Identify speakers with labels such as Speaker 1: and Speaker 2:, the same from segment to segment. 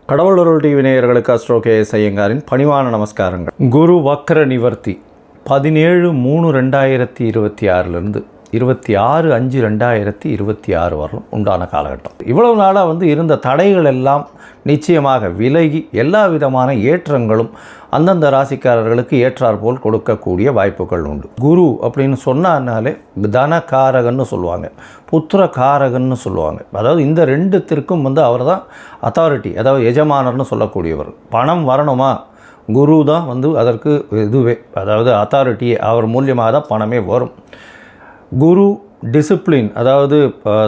Speaker 1: கடவுளருள் TV நேயர்களுக்கு astro KS ஐயங்காரின் பணிவான நமஸ்காரங்கள். குரு வக்ர நிவர்த்தி 17/3/2026 26/5/2026 வரலும் உண்டான காலகட்டம். இவ்வளவு நாளாக இருந்த தடைகள் எல்லாம் நிச்சயமாக விலகி எல்லா விதமான ஏற்றங்களும் அந்தந்த ராசிக்காரர்களுக்கு ஏற்றாற்போல் கொடுக்கக்கூடிய வாய்ப்புகள் உண்டு. குரு அப்படின்னு சொன்னாலே தனகாரகன்னு சொல்லுவாங்க, புத்திரகாரகன்னு சொல்லுவாங்க. அதாவது இந்த ரெண்டுத்திற்கும் அவர் தான் அத்தாரிட்டி, அதாவது எஜமானர்னு சொல்லக்கூடியவர். பணம் வரணுமா, குரு தான் அதற்கு இதுவே, அதாவது அத்தாரிட்டியே, அவர் மூலியமாக தான் பணமே வரும். குரு டிசிப்ளின், அதாவது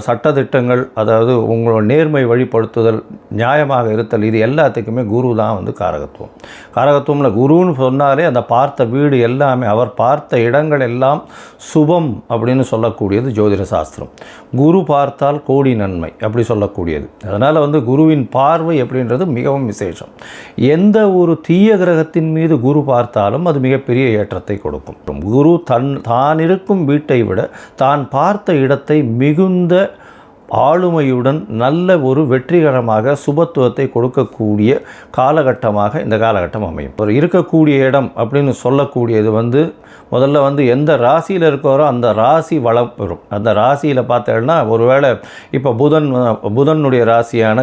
Speaker 1: சட்டத்திட்டங்கள், அதாவது உங்களோட நேர்மை வழிபடுத்துதல், நியாயமாக இருத்தல், இது எல்லாத்துக்குமே குரு தான் காரகத்துவம். காரகத்துவமில் குருன்னு சொன்னாலே அந்த பார்த்த வீடு எல்லாமே, அவர் பார்த்த இடங்கள் எல்லாம் சுபம் அப்படின்னு சொல்லக்கூடியது ஜோதிட சாஸ்திரம். குரு பார்த்தால் கோடி நன்மை அப்படி சொல்லக்கூடியது. அதனால் குருவின் பார்வை அப்படின்றது மிகவும் விசேஷம். எந்த ஒரு தீய கிரகத்தின் மீது குரு பார்த்தாலும் அது மிகப்பெரிய ஏற்றத்தை கொடுக்கும். குரு தான் இருக்கும் வீட்டை விட தான் பார்த்த இடத்தை மிகுந்த ஆளுமையுடன் நல்ல ஒரு வெற்றிகரமாக சுபத்துவத்தை கொடுக்கக்கூடிய காலகட்டமாக இந்த காலகட்டம் அமையும். ஒரு இருக்கக்கூடிய இடம் அப்படின்னு சொல்லக்கூடியது முதல்ல எந்த ராசியில் இருக்கிறோ அந்த ராசி வளம் பெறும். அந்த ராசியில் பார்த்தேன்னா, ஒருவேளை இப்போ புதனுடைய ராசியான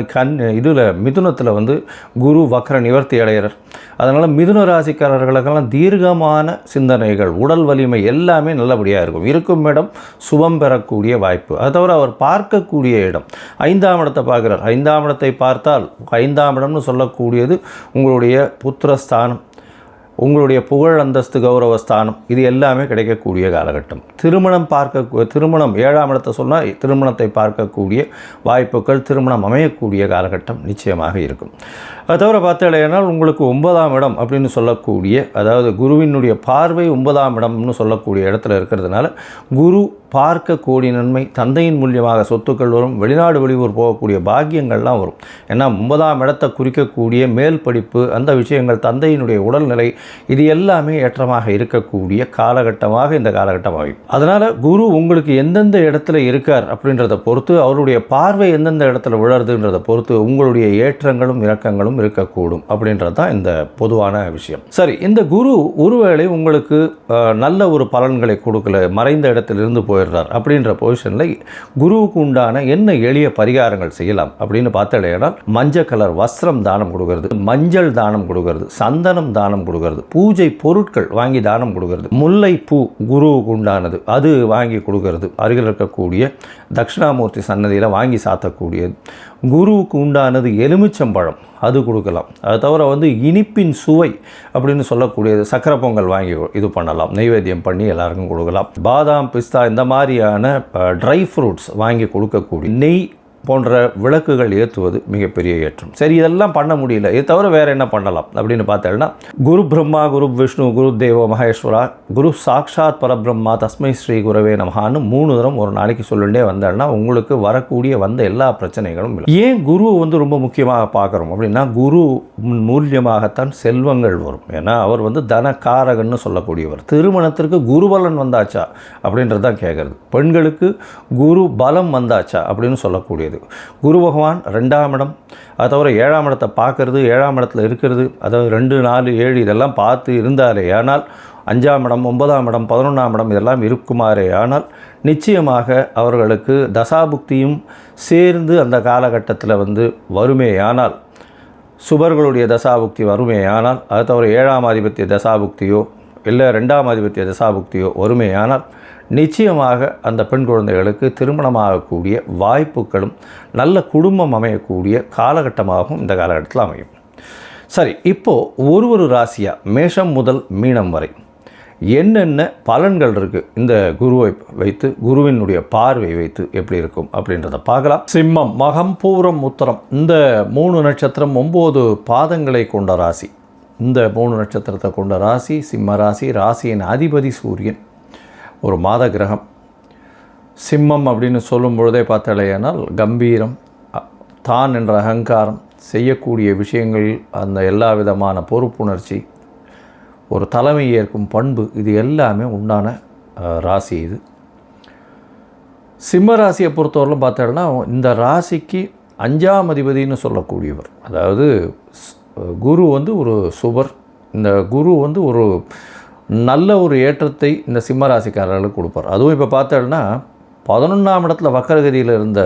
Speaker 1: இதில் மிதுனத்தில் குரு வக்ர நிவர்த்தி அடைகிறார். அதனால் மிதுன ராசிக்காரர்களுக்கெல்லாம் தீர்க்கமான சிந்தனைகள், உடல் வலிமை எல்லாமே நல்லபடியாக இருக்கும். இருக்கும் இடம் சுபம் பெறக்கூடிய வாய்ப்பு. அது தவிர அவர் பார்க்கக்கூடிய இடம் 5ஆம் இடத்தை பார்க்குறார். 5ஆம் இடத்தை பார்த்தால் 5ஆம் இடம்னு சொல்லக்கூடியது உங்களுடைய புத்திரஸ்தானம், உங்களுடைய புகழ் அந்தஸ்து கௌரவஸ்தானம், இது எல்லாமே கிடைக்கக்கூடிய காலகட்டம். திருமணம் 7ஆம் இடத்தை சொன்னால் திருமணத்தை பார்க்கக்கூடிய வாய்ப்புகள், திருமணம் அமையக்கூடிய காலகட்டம் நிச்சயமாக இருக்கும். அது தவிர பார்த்தீங்கன்னா உங்களுக்கு 9ஆம் இடம் அப்படின்னு சொல்லக்கூடிய, அதாவது குருவினுடைய பார்வை 9ஆம் இடம்னு சொல்லக்கூடிய இடத்துல இருக்கிறதுனால குரு பார்க்க கோடி நன்மை, தந்தையின் மூலியமாக சொத்துக்கள் வரும், வெளிநாடு வெளியூர் போகக்கூடிய பாக்கியங்கள்லாம் வரும். ஏன்னா 9ஆம் இடத்தை குறிக்கக்கூடிய மேல் படிப்பு, அந்த விஷயங்கள், தந்தையினுடைய உடல்நிலை, இது எல்லாமே ஏற்றமாக இருக்கக்கூடிய காலகட்டமாக இந்த காலகட்டம் ஆகும். அதனால் குரு உங்களுக்கு எந்தெந்த இடத்துல இருக்கார் அப்படின்றத பொறுத்து, அவருடைய பார்வை எந்தெந்த இடத்துல விழறதுன்றதை பொறுத்து உங்களுடைய ஏற்றங்களும் இறக்கங்களும் இருக்கக்கூடும் அப்படின்றது தான் இந்த பொதுவான விஷயம். சரி, இந்த குரு ஒருவேளை உங்களுக்கு நல்ல ஒரு பலன்களை கொடுக்கல, மறைந்த இடத்திலிருந்து போயிடுறார் அப்படின்ற பொசிஷனில் குருவுக்கு உண்டான என்ன எளிய பரிகாரங்கள் செய்யலாம் அப்படின்னு பார்த்தடையால், மஞ்சள் கலர் வஸ்திரம் தானம் கொடுக்கறது, மஞ்சள் தானம் கொடுக்கறது, சந்தனம் தானம் கொடுக்கறது, பூஜை பொருட்கள் வாங்கி தானம் கொடுக்கறது, முல்லை பூ குருவுக்கு உண்டானது அது வாங்கி கொடுக்கறது, அருகில் இருக்கக்கூடிய தட்சிணாமூர்த்தி சன்னதியில் வாங்கி சாத்தக்கூடியது, குருவுக்கு உண்டானது எலுமிச்சம்பழம் அது கொடுக்கலாம். அது தவிர இனிப்பின் சுவை அப்படின்னு சொல்லக்கூடியது சக்கரை பொங்கல் வாங்கி இது பண்ணலாம், நைவேத்தியம் பண்ணி எல்லாருக்கும் கொடுக்கலாம். பாதாம், பிஸ்தா இந்த மாதிரியான ட்ரை ஃப்ரூட்ஸ் வாங்கி கொடுக்கக்கூடிய, நெய் போன்ற விளக்குகள் ஏற்றுவது மிகப்பெரிய ஏற்றம். சரி, இதெல்லாம் பண்ண முடியல, இது தவிர வேறு என்ன பண்ணலாம் அப்படின்னு பார்த்தேன்னா, குரு பிரம்மா, குரு விஷ்ணு, குரு தேவ மகேஸ்வரா, குரு சாக்ஷாத் பரபிரம்மா, தஸ்மை ஸ்ரீ குரவே நமஹான்னு 3 தரம் ஒரு நாளைக்கு சொல்லிட்டே வந்தேன்னா உங்களுக்கு வரக்கூடிய எல்லா பிரச்சனைகளும் இல்லை. ஏன் குரு ரொம்ப முக்கியமாக பார்க்குறோம் அப்படின்னா, குரு மூலியமாகத்தான் செல்வங்கள் வரும். ஏன்னா அவர் தனகாரகன்னு சொல்லக்கூடியவர். திருமணத்திற்கு குருபலன் வந்தாச்சா அப்படின்றது தான் கேட்குறது. பெண்களுக்கு குரு பலம் வந்தாச்சா அப்படின்னு சொல்லக்கூடியது. குரு பகவான் 2ஆம் இடம், அது தவிர 7ஆம் இடத்தை பார்க்கறது, 7ஆம் இடத்துல இருக்கிறது, அதாவது 2, 4, 7 இதெல்லாம் பார்த்து இருந்தாலே ஆனால், 5ஆம் இடம், 9ஆம் இடம், 11ஆம் இடம் இதெல்லாம் இருக்குமாறே ஆனால் நிச்சயமாக அவர்களுக்கு தசாபுக்தியும் சேர்ந்து அந்த காலகட்டத்தில் வருமேயானால், சுபர்களுடைய தசாபுக்தி வருமேயானால், அது தவிர 7ஆம் ஆதிபத்திய தசாபுக்தியோ இல்லை 2ஆம் ஆதிபத்திய தசாபுக்தியோ வருமேயானால் நிச்சயமாக அந்த பெண் குழந்தைகளுக்கு திருமணமாகக்கூடிய வாய்ப்புகளும் நல்ல குடும்பம் அமையக்கூடிய காலகட்டமாகவும் இந்த காலகட்டத்தில் அமையும். சரி, இப்போது ஒரு ராசியாக மேஷம் முதல் மீனம் வரை என்னென்ன பலன்கள் இருக்குது இந்த குருவை வைத்து, குருவினுடைய பார்வை வைத்து எப்படி இருக்கும் அப்படின்றத பார்க்கலாம். சிம்மம், மகம், பூரம், உத்தரம் இந்த 3 நட்சத்திரம் 9 பாதங்களை கொண்ட ராசி. இந்த 3 நட்சத்திரத்தை கொண்ட ராசி சிம்ம ராசி. ராசியின் அதிபதி சூரியன், ஒரு மாத கிரகம். சிம்மம் அப்படின்னு சொல்லும் பொழுதே பார்த்தாலேயானால் கம்பீரம், தான் என்ற அகங்காரம், செய்யக்கூடிய விஷயங்கள் அந்த எல்லா விதமான பொறுப்புணர்ச்சி, ஒரு தலைமை ஏற்கும் பண்பு, இது எல்லாமே உண்டான ராசி இது. சிம்ம ராசியை பொறுத்தவரையிலும் பார்த்தோம்னா இந்த ராசிக்கு 5ஆம் அதிபதினு சொல்லக்கூடியவர். அதாவது குரு வந்து ஒரு சுபர். இந்த குரு வந்து ஒரு நல்ல ஒரு ஏற்றத்தை இந்த சிம்ம ராசிக்காரர்களுக்கு கொடுப்பார். அதுவும் இப்போ பார்த்தோம்னா 11ஆம் இடத்துல வக்கரகதியில் இருந்த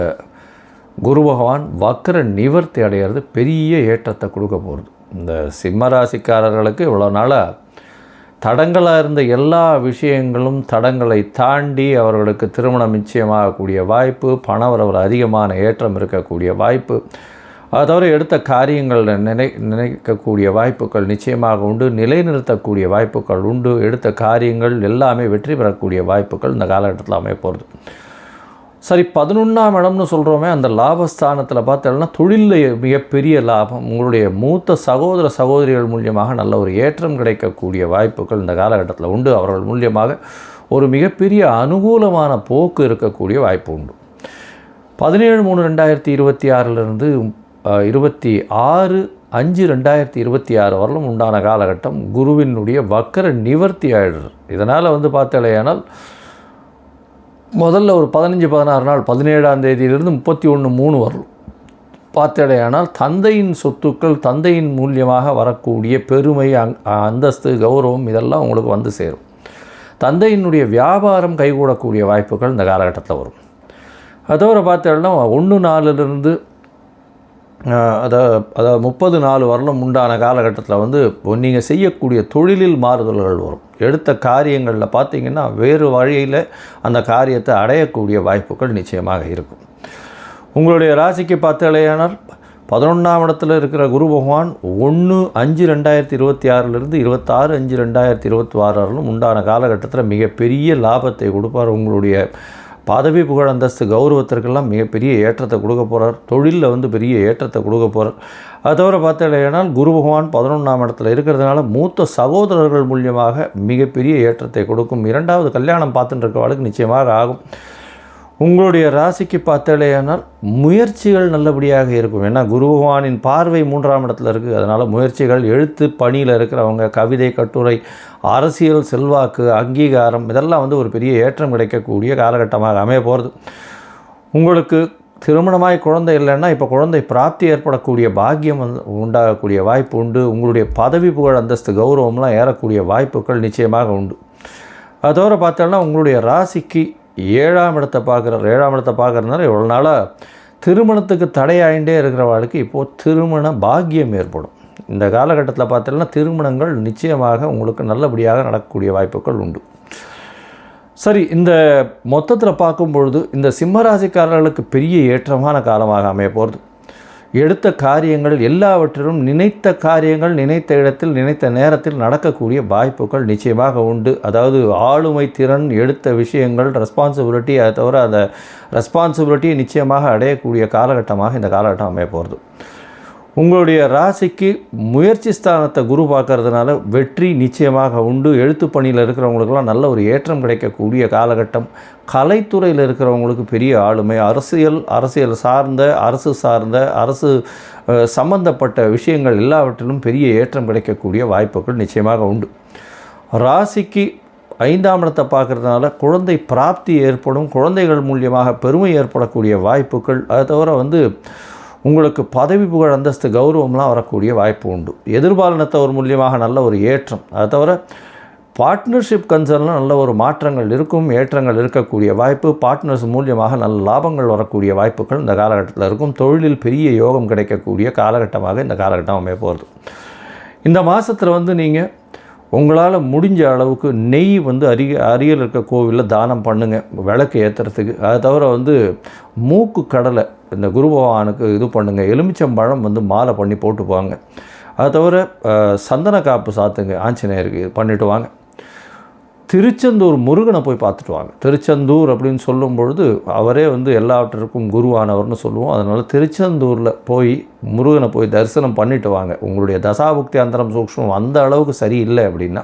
Speaker 1: குரு பகவான் வக்கர நிவர்த்தி அடைகிறது பெரிய ஏற்றத்தை கொடுக்க போகிறது. இந்த சிம்ம ராசிக்காரர்களுக்கு இவ்வளோ நாளாக தடங்களாக இருந்த எல்லா விஷயங்களும் தடங்களை தாண்டி அவர்களுக்கு திருமணம் நிச்சயமாகக்கூடிய வாய்ப்பு, பணவரவு அதிகமான ஏற்றம் இருக்கக்கூடிய வாய்ப்பு, அதை தவிர எடுத்த காரியங்கள் நினைக்கக்கூடிய வாய்ப்புகள் நிச்சயமாக உண்டு, நிலைநிறுத்தக்கூடிய வாய்ப்புகள் உண்டு, எடுத்த காரியங்கள் எல்லாமே வெற்றி பெறக்கூடிய வாய்ப்புகள் இந்த காலகட்டத்தில் அமைய போகிறது. சரி, 11ஆம் இடம்னு சொல்கிறோமே, அந்த லாபஸ்தானத்தில் பார்த்தோம்னா தொழிலில் மிகப்பெரிய லாபம், உங்களுடைய மூத்த சகோதர சகோதரிகள் மூலியமாக நல்ல ஒரு ஏற்றம் கிடைக்கக்கூடிய வாய்ப்புகள் இந்த காலகட்டத்தில் உண்டு. அவர்கள் மூலியமாக ஒரு மிகப்பெரிய அனுகூலமான போக்கு இருக்கக்கூடிய வாய்ப்பு உண்டு. 17/3/2026 26/5/2026 வரலும் உண்டான காலகட்டம் குருவினுடைய வக்கர நிவர்த்தி ஆயிடுறது. இதனால் பார்த்தலையானால் முதல்ல ஒரு 15-16 நாள் 17ஆம் தேதியிலிருந்து 31/3 வரலும் பார்த்தடையானால் தந்தையின் சொத்துக்கள், தந்தையின் மூலியமாக வரக்கூடிய பெருமை, அந்தஸ்து, கௌரவம் இதெல்லாம் உங்களுக்கு வந்து சேரும். தந்தையினுடைய வியாபாரம் கைகூடக்கூடிய வாய்ப்புகள் இந்த காலகட்டத்தில் வரும். அதோடு பார்த்தோம்னா 1/4 அதாவது 30 வரலும் உண்டான காலகட்டத்தில் நீங்கள் செய்யக்கூடிய தொழிலில் மாறுதல்கள் வரும். எடுத்த காரியங்களில் பார்த்தீங்கன்னா வேறு வழியில் அந்த காரியத்தை அடையக்கூடிய வாய்ப்புகள் நிச்சயமாக இருக்கும். உங்களுடைய ராசிக்கு பார்த்தலையானால் 11ஆம் இடத்துல இருக்கிற குரு பகவான் 1/5/2026 26/5/2026 வரலும் உண்டான காலகட்டத்தில் மிகப்பெரிய லாபத்தை கொடுப்பார். உங்களுடைய பதவி, புகழ், அந்தஸ்து, கௌரவத்திற்கெல்லாம் மிகப்பெரிய ஏற்றத்தை கொடுக்க போகிறார். தொழிலில் பெரிய ஏற்றத்தை கொடுக்க போகிறார். அது தவிர பார்த்தீங்கன்னா குரு பகவான் 11ஆம் இடத்துல இருக்கிறதுனால மூத்த சகோதரர்கள் மூலியமாக மிகப்பெரிய ஏற்றத்தை கொடுக்கும். 2வது கல்யாணம் பார்த்துட்டு இருக்கவளுக்கு நிச்சயமாக ஆகும். உங்களுடைய ராசிக்கு பார்த்தீங்கன்னால் முயற்சிகள் நல்லபடியாக இருக்கும். ஏன்னா குரு பகவானின் பார்வை 3ஆம் இடத்துல இருக்குது. அதனால் முயற்சிகள், எழுத்து பணியில் இருக்கிறவங்க, கவிதை, கட்டுரை, அரசியல், செல்வாக்கு, அங்கீகாரம் இதெல்லாம் ஒரு பெரிய ஏற்றம் கிடைக்கக்கூடிய காலகட்டமாக அமைய போகிறது. உங்களுக்கு திருமணமாய் குழந்தை இல்லைன்னா இப்போ குழந்தை பிராப்தி ஏற்படக்கூடிய பாக்கியம் உண்டாகக்கூடிய வாய்ப்பு உண்டு. உங்களுடைய பதவி, புகழ், அந்தஸ்து, கௌரவம்லாம் ஏறக்கூடிய வாய்ப்புகள் நிச்சயமாக உண்டு. அதோடு பார்த்தோன்னா உங்களுடைய ராசிக்கு 7ஆம் இடத்தை பார்க்குறார். 7ஆம் இடத்தை பார்க்குறதுனால இவ்வளோ நாளாக திருமணத்துக்கு தடையாயிண்டே இருக்கிறவர்களுக்கு இப்போது திருமண பாக்கியம் ஏற்படும். இந்த காலகட்டத்தில் பார்த்தோன்னா திருமணங்கள் நிச்சயமாக உங்களுக்கு நல்லபடியாக நடக்கக்கூடிய வாய்ப்புகள் உண்டு. சரி, இந்த மொத்தத்தில் பார்க்கும் பொழுது இந்த சிம்மராசிக்காரர்களுக்கு பெரிய ஏற்றமான காலமாக அமைய போகிறது. எடுத்த காரியங்கள் எல்லாவற்றிலும் நினைத்த காரியங்கள் நினைத்த இடத்தில் நினைத்த நேரத்தில் நடக்கக்கூடிய வாய்ப்புகள் நிச்சயமாக உண்டு. அதாவது ஆளுமை திறன், எடுத்த விஷயங்கள், ரெஸ்பான்சிபிலிட்டி, அதை தவிர அந்த ரெஸ்பான்சிபிலிட்டியை நிச்சயமாக அடையக்கூடிய காலகட்டமாக இந்த காலகட்டம் அமைய போகிறது. உங்களுடைய ராசிக்கு முயற்சி ஸ்தானத்தை குரு பார்க்கறதுனால வெற்றி நிச்சயமாக உண்டு. எழுத்து பணியில் இருக்கிறவங்களுக்கெல்லாம் நல்ல ஒரு ஏற்றம் கிடைக்கக்கூடிய காலகட்டம். கலைத்துறையில் இருக்கிறவங்களுக்கு பெரிய ஆளுமை, அரசியல் சார்ந்த, அரசு சம்பந்தப்பட்ட விஷயங்கள் எல்லாவற்றிலும் பெரிய ஏற்றம் கிடைக்கக்கூடிய வாய்ப்புகள் நிச்சயமாக உண்டு. ராசிக்கு 5ஆம் இடத்தை பார்க்குறதுனால குழந்தை பிராப்தி ஏற்படும். குழந்தைகள் மூலியமாக பெருமை ஏற்படக்கூடிய வாய்ப்புகள், அதை தவிர உங்களுக்கு பதவி, புகழ், அந்தஸ்து, கௌரவம்லாம் வரக்கூடிய வாய்ப்பு உண்டு. எதிர்பாலினத்தவர் மூலியமாக நல்ல ஒரு ஏற்றம், அதை தவிர பார்ட்னர்ஷிப் கன்சர்னில் நல்ல ஒரு மாற்றங்கள் இருக்கும், ஏற்றங்கள் இருக்கக்கூடிய வாய்ப்பு. பார்ட்னர்ஸ் மூலியமாக நல்ல லாபங்கள் வரக்கூடிய வாய்ப்புகள் இந்த காலகட்டத்தில் இருக்கும். தொழிலில் பெரிய யோகம் கிடைக்கக்கூடிய காலகட்டமாக இந்த காலகட்டம் அமைய போகிறது. இந்த மாதத்தில் நீங்கள் உங்களால் முடிஞ்ச அளவுக்கு நெய் அருகில் இருக்க கோவிலில் தானம் பண்ணுங்கள், விளக்கு ஏற்றுறதுக்கு. அதை தவிர மூக்கு கடலை இந்த குரு பகவானுக்கு இது பண்ணுங்கள். எலுமிச்சம்பழம் மாலை பண்ணி போட்டுப்பாங்க. அதை தவிர சந்தன காப்பு சாத்துங்க, ஆஞ்சநேயருக்கு இது பண்ணிவிட்டு வாங்க. திருச்செந்தூர் முருகனை போய் பார்த்துட்டு வாங்க. திருச்செந்தூர் அப்படின்னு சொல்லும் பொழுது அவரே எல்லாவற்றிற்கும் குருவானவர்னு சொல்லுவோம். அதனால் திருச்செந்தூரில் போய் முருகனை போய் தரிசனம் பண்ணிட்டு வாங்க. உங்களுடைய தசாபுக்தி அந்தரம் சூக்ஷ்மம் அந்த அளவுக்கு சரியில்லை அப்படின்னா,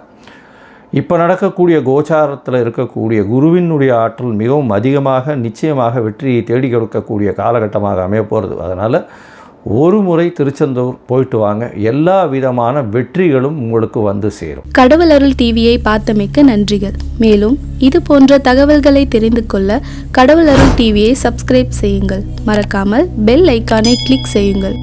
Speaker 1: இப்போ நடக்கக்கூடிய கோச்சாரத்தில் இருக்கக்கூடிய குருவினுடைய ஆற்றல் மிகவும் அதிகமாக நிச்சயமாக வெற்றியை தேடி கொடுக்கக்கூடிய காலகட்டமாக அமைய போகிறது. அதனால் ஒரு முறை திருச்செந்தூர் போயிட்டு வாங்க, எல்லா விதமான வெற்றிகளும் உங்களுக்கு வந்து சேரும்.
Speaker 2: கடவுள் அருள் டிவியை பார்த்தமைக்க நன்றிகள். மேலும் இது போன்ற தகவல்களை தெரிந்து கொள்ள கடவுள் அருள் டிவியை சப்ஸ்கிரைப் செய்யுங்கள். மறக்காமல் பெல் ஐக்கானை கிளிக் செய்யுங்கள்.